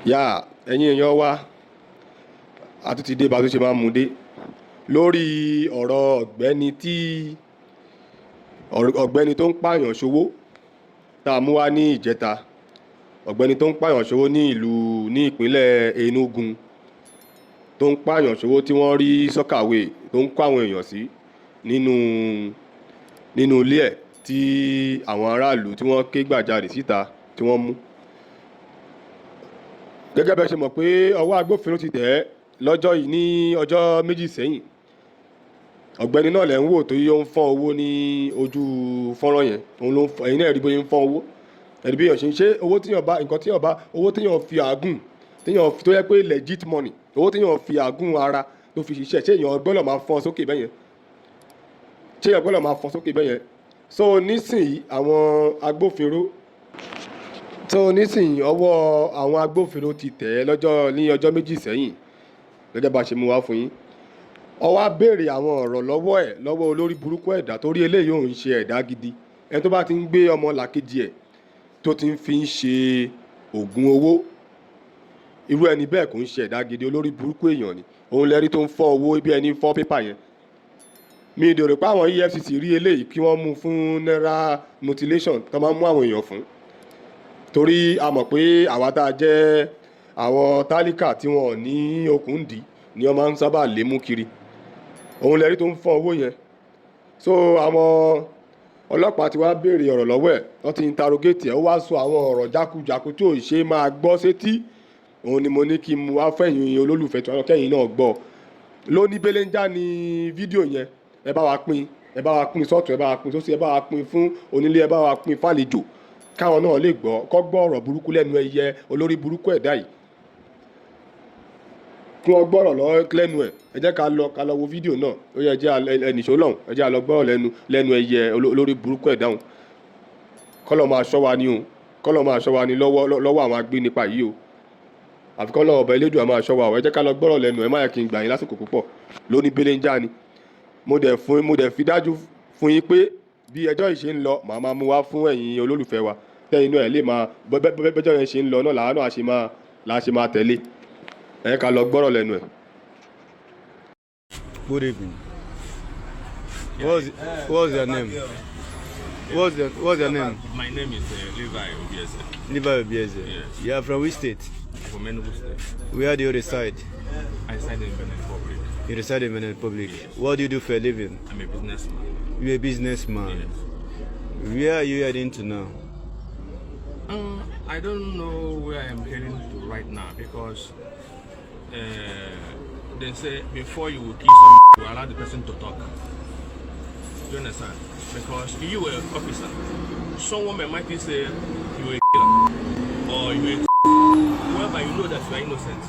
yà ẹ̀yin èèyàn wa a tún ti dé bá a tún ṣe máa mú dé lórí ọ̀rọ̀ ọ̀gbẹ́ni tó ń pààyàn ṣòwò tá a mú wá ní ìjẹta. Ọ̀gbẹ́ni tó ń pààyàn ṣòwò ní ìpínlẹ̀ Enugu tó ń pààyàn ṣòwò tí wọ́n rí sọ́kàwé tó ń kó àwọn èèyàn sí nínú ilé ẹ̀ tí àwọn aráàlú tí wọ́n ké gbàjarè síta tí wọ́n mú. Gẹ́gẹ́ bẹ́ẹ̀ ṣe mọ̀ pé ọwọ́ agbófinró ti tẹ̀ ẹ́ lọ́jọ́ yìí ní ọjọ́ méjì sẹ́yìn. Ọ̀gbẹ́ni náà lẹ̀ ń wò tó yíyó ń fọ́n owó ní ojú fọ́nrán yẹn. Òun ló ń fọ́n, ẹ̀yin náà rí bóyá ń fọ́n owó. Ẹ̀rí bí èèyàn ṣe ń ṣe owó téèyàn bá nǹkan téèyàn bá owó téèyàn fi àágùn téèyàn tó yẹ pé legit money owó téèyàn fi àágùn ara tó fi ṣiṣẹ́ ṣé èèyàn gbọ́dọ̀ máa fọ́n sókè bẹ́yẹn. Ṣé èèyàn gbọ́dọ̀ máa fọ́n sókè bẹ́yẹn. So nísìnyí ọwọ́ àwọn agbófinró ti tẹ̀ ẹ́ ní ọjọ́ méjì sẹ́yìn gẹ́gẹ́ bá ṣe mú wá fún yín. Ó wá béèrè àwọn ọ̀rọ̀ lọ́wọ́ olórí burúkú ẹ̀dá torí eléyìí òun ń ṣe ẹ̀dá gidi. Ẹni tó bá ti ń gbé ọmọ làkejì ẹ̀ tó ti ń fi ń ṣe ògùn owó irú ẹni bẹ́ẹ̀ kò ń ṣe ẹ̀dá gidi, olórí burúkú èèyàn ni. Òun lẹ́rí tó ń fọ́ owó bí ẹni fọ́ pépà yẹn. Mi ì dèrò pé àwọn EFCC rí eléyìí kí wọ́n mú fún náírà mutilation tó máa ń mú àwọn èèyàn fún. Torí a mọ̀ pé àwa tá a jẹ́ àwọn tálíkà tí wọ́n ní okùn dì ni wọ́n máa ń sábà lé mú kiri. Òun lẹ́rí tó ń fọ́ owó yẹn. So àwọn ọlọ́pàá ti wá béèrè ọ̀rọ̀ lọ́wọ́ ẹ̀, wọ́n ti interrogate ẹ̀, ó wá sọ àwọn ọ̀rọ̀ jákujàku tí ò ṣe máa gbọ́ sétí. Òun ni mo ní kí n mú wá fẹ̀yìn olólùfẹ́ tí wọ́n kẹ́yìn náà gbọ́. Lóní belenja ni fídíò yẹn, ẹ bá wa pín sọ́tún, ẹ bá wa pín sósì, ẹ bá wa pín fún onílé, ẹ bá wa pín fàlejò káwọn náà lè gbọ́ ọ̀rọ̀ burúkú lẹ́nu ẹyẹ olórí burúkú ẹ̀dá yìí. Kí wọ́n gbọ́rọ̀ lẹ́nu ẹ̀. Ẹ jẹ́ ká lọ wo fídíò náà. Ó yẹ ẹnìṣó lọ́hùn, ẹ jẹ́ lọ gbọ́rọ̀ lẹ́nu ẹyẹ olórí burúkú ẹ̀dá hùn. Kọ́lọ̀ máa ṣọ́ wa ní o. Kọ́lọ̀ máa ṣọ́ wa ní lọ́wọ́ àwọn agbénipa yìí o. Àfi kọ́lọ̀ ọba Elédùà máa ṣọ́ wa o. Ẹ jẹ́ ká lọ gbọ́rọ̀ lẹ́nu ẹ̀, má yẹ kí n gbà yín lásìkò púpọ̀. Lóní belenja ni. Mo dẹ̀ fi dájú fún yín pé bí ẹjọ́ yìí ṣe ń lọ màá máa mú wá fún ẹ̀yin olólùfẹ́ wa. Tẹ́yìn náà ẹ̀ lè máa bẹ́jọ́ yẹn ṣe ń lọ náà làá ṣe máa tẹ̀lé. Ẹ ká lọ gbọ́rọ̀ lẹ́nu ẹ̀. Good evening. What's your name? What's your name? My name is Levi Obieze. Levi Obieze. Yes. You are from which state? From Enugu State. Where do you reside? I reside in Benin Republic. You reside in Benin Republic. Yes. What do you do for a living? I'm a businessman. You're a businessman. Yes. Where are you heading to now? I don't know where I'm heading to right now because they say before you will kill someone, you allow the person to talk. Do you understand? Because you were an officer. Someone might say you were a killer or you were whenever you know that you are innocent.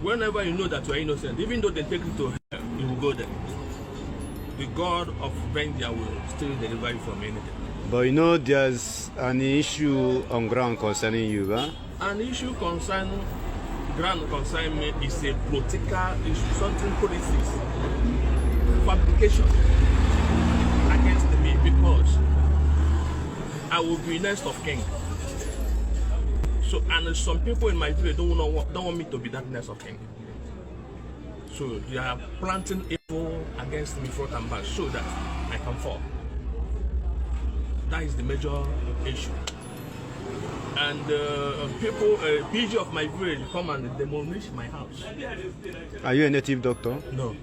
Whenever you know that you are innocent, even though they take you to hell, you will go there. The God of vengeance will still deliver you from anything. But you know there's an issue on ground concerning you, huh? An issue concerning me is a political issue, something policies, fabrication against me because I will be next of king. So and some people in my village don't want me to be that next of king. So they are planting evil against me front and back so that I can fall. That is the major issue. And people, PG of my village come and demolish my house. Are you a native doctor? No.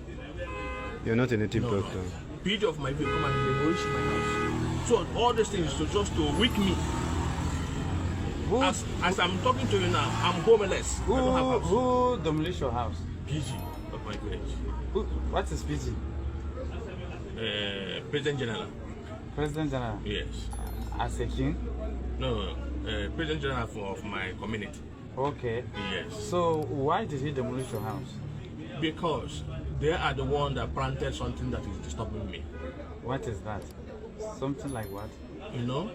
You're not a native No. doctor. PG of my village come and demolish my house. So all these things is just to weak me. As I'm talking to you now, I'm homeless. I don't have house. Who demolished your house? PG of my village. What is PG? President General. President General. Yes. As a king? No, President General of my community. Okay. Yes. So why did he demolish your house? Because they are the one that planted something that is disturbing me. What is that? Something like what? You know?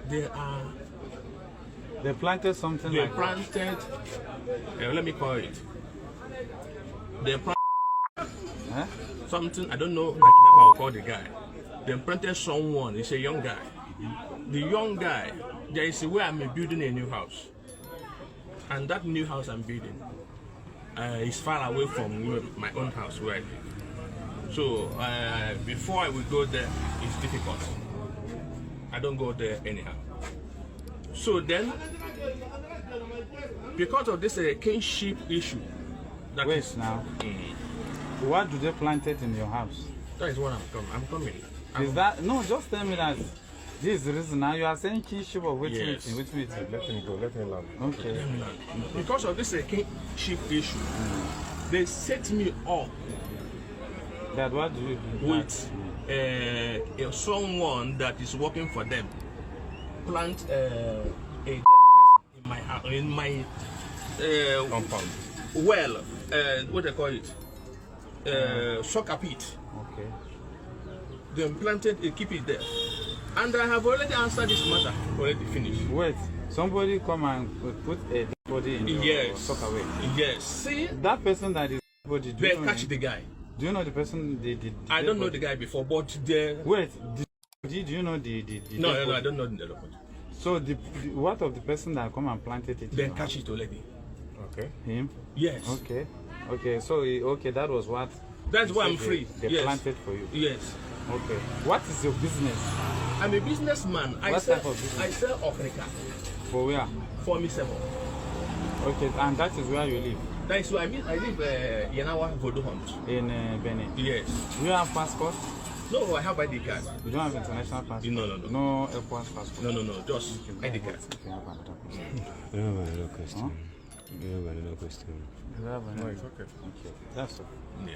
They planted something They like planted, let me call it. They planted Huh? something, I don't know, like I will call the guy. Then planted someone, it's a young guy. The young guy, there is a way I'm building a new house. And that new house I'm building is far away from my own house where I live. So before I will go there, it's difficult. I don't go there anyhow. So then, because of this kinship issue, that Wait is, now. Why do they plant it in your house? that is what I'm coming. Is that no? Just tell me that this is the reason. Now you are saying kinship of which Yes. meeting? Which meeting? Let him go. Let him land. Okay. Because of this kinship issue, they set me up That what do you do? with someone that is working for them. Plant a dead person in my house, in my Compound. well, what they call it, soccer pit. Okay. They planted it, keep it there, and I have already answered this matter. Already finished. Wait. Somebody come and put a body in your Yes. soccer way. Yes. See, That person that is body. Do they you know catch him? the guy. Do you know the person? The I don't know body? the guy before, but they. Wait. Do you know the No, dead no, I body? don't know the body. So the what of the person that come and planted it? in They your catch it already. Okay. him. Yes. Okay. Okay. So okay, that was what. That's you why said I'm free. They Yes. planted for you. Yes. Okay. What is your business? I'm a businessman. I What sell, type of business? I sell Africa For where? for me seven. Okay, and that is where you live That is why I live Yanawa Vodo Hunt. in Benin. Yes. Do you have passport? No, I have ID card. You don't have international passport. No, no, no. No airport passport. No, just ID card. Okay, I have another question. I have another question. Huh? I have another question. You have another- it's okay. Okay, that's all. Yeah.